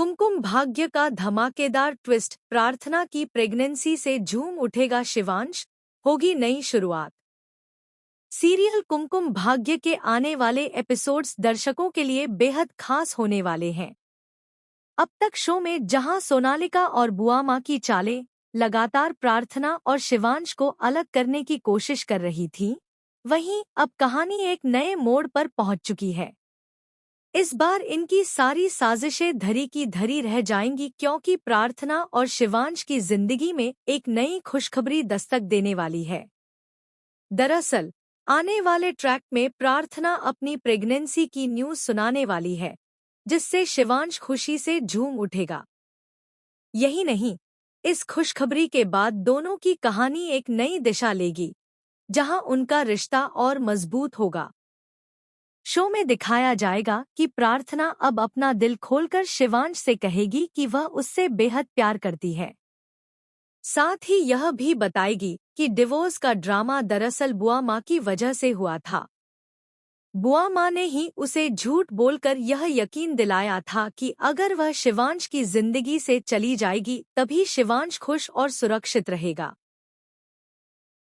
कुमकुम भाग्य का धमाकेदार ट्विस्ट, प्रार्थना की प्रेगनेंसी से झूम उठेगा शिवांश, होगी नई शुरुआत। सीरियल कुमकुम भाग्य के आने वाले एपिसोड्स दर्शकों के लिए बेहद खास होने वाले हैं। अब तक शो में जहां सोनालिका और बुआ माँ की चालें लगातार प्रार्थना और शिवांश को अलग करने की कोशिश कर रही थीं, वहीं अब कहानी एक नए मोड़ पर पहुंच चुकी है। इस बार इनकी सारी साजिशें धरी की धरी रह जाएंगी, क्योंकि प्रार्थना और शिवांश की जिंदगी में एक नई खुशखबरी दस्तक देने वाली है। दरअसल आने वाले ट्रैक में प्रार्थना अपनी प्रेगनेंसी की न्यूज़ सुनाने वाली है, जिससे शिवांश खुशी से झूम उठेगा। यही नहीं, इस खुशखबरी के बाद दोनों की कहानी एक नई दिशा लेगी, जहां उनका रिश्ता और मजबूत होगा। शो में दिखाया जाएगा कि प्रार्थना अब अपना दिल खोलकर शिवांश से कहेगी कि वह उससे बेहद प्यार करती है। साथ ही यह भी बताएगी कि डिवोर्स का ड्रामा दरअसल बुआ माँ की वजह से हुआ था। बुआ माँ ने ही उसे झूठ बोलकर यह यकीन दिलाया था कि अगर वह शिवांश की जिंदगी से चली जाएगी तभी शिवांश खुश और सुरक्षित रहेगा।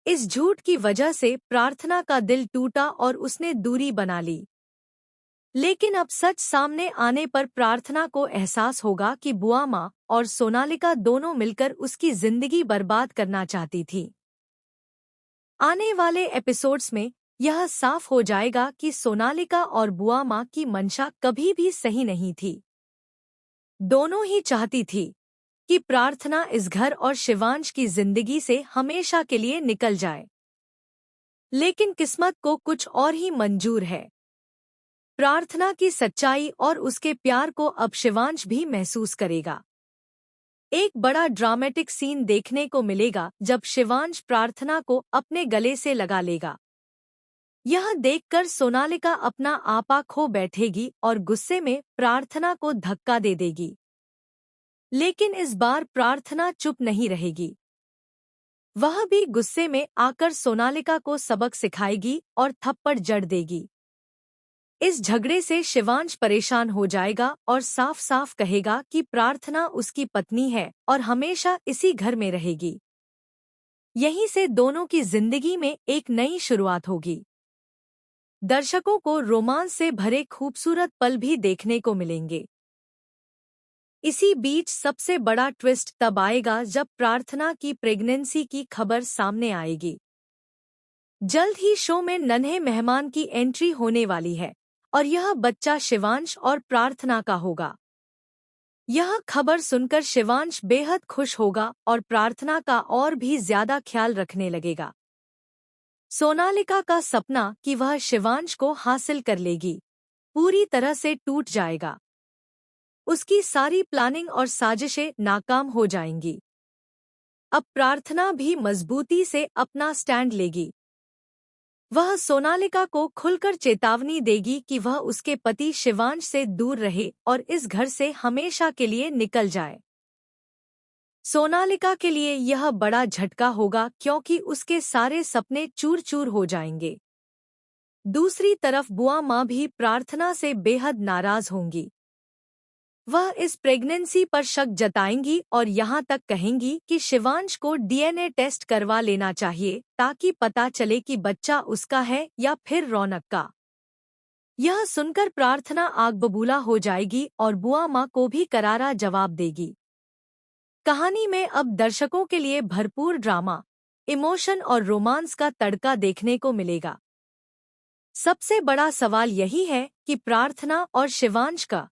इस झूठ की वजह से प्रार्थना का दिल टूटा और उसने दूरी बना ली। लेकिन अब सच सामने आने पर प्रार्थना को एहसास होगा कि बुआ माँ और सोनालिका दोनों मिलकर उसकी जिंदगी बर्बाद करना चाहती थी। आने वाले एपिसोड्स में यह साफ हो जाएगा कि सोनालिका और बुआ माँ की मंशा कभी भी सही नहीं थी। दोनों ही चाहती थी कि प्रार्थना इस घर और शिवांश की जिंदगी से हमेशा के लिए निकल जाए। लेकिन किस्मत को कुछ और ही मंजूर है। प्रार्थना की सच्चाई और उसके प्यार को अब शिवांश भी महसूस करेगा। एक बड़ा ड्रामेटिक सीन देखने को मिलेगा जब शिवांश प्रार्थना को अपने गले से लगा लेगा। यह देखकर सोनालिका अपना आपा खो बैठेगी और गुस्से में प्रार्थना को धक्का दे देगी। लेकिन इस बार प्रार्थना चुप नहीं रहेगी। वह भी गुस्से में आकर सोनालिका को सबक सिखाएगी और थप्पड़ जड़ देगी। इस झगड़े से शिवांश परेशान हो जाएगा और साफ साफ कहेगा कि प्रार्थना उसकी पत्नी है और हमेशा इसी घर में रहेगी। यहीं से दोनों की जिंदगी में एक नई शुरुआत होगी। दर्शकों को रोमांस से भरे खूबसूरत पल भी देखने को मिलेंगे। इसी बीच सबसे बड़ा ट्विस्ट तब आएगा जब प्रार्थना की प्रेगनेंसी की खबर सामने आएगी। जल्द ही शो में नन्हे मेहमान की एंट्री होने वाली है और यह बच्चा शिवांश और प्रार्थना का होगा। यह खबर सुनकर शिवांश बेहद खुश होगा और प्रार्थना का और भी ज्यादा ख्याल रखने लगेगा। सोनालिका का सपना कि वह शिवांश को हासिल कर लेगी पूरी तरह से टूट जाएगा। उसकी सारी प्लानिंग और साजिशें नाकाम हो जाएंगी। अब प्रार्थना भी मजबूती से अपना स्टैंड लेगी। वह सोनालिका को खुलकर चेतावनी देगी कि वह उसके पति शिवांश से दूर रहे और इस घर से हमेशा के लिए निकल जाए। सोनालिका के लिए यह बड़ा झटका होगा, क्योंकि उसके सारे सपने चूर चूर हो जाएंगे। दूसरी तरफ बुआ माँ भी प्रार्थना से बेहद नाराज होंगी। वह इस प्रेगनेंसी पर शक जताएंगी और यहाँ तक कहेंगी कि शिवांश को डीएनए टेस्ट करवा लेना चाहिए ताकि पता चले कि बच्चा उसका है या फिर रौनक का। यह सुनकर प्रार्थना आग बबूला हो जाएगी और बुआ माँ को भी करारा जवाब देगी। कहानी में अब दर्शकों के लिए भरपूर ड्रामा, इमोशन और रोमांस का तड़का देखने को मिलेगा। सबसे बड़ा सवाल यही है कि प्रार्थना और शिवांश का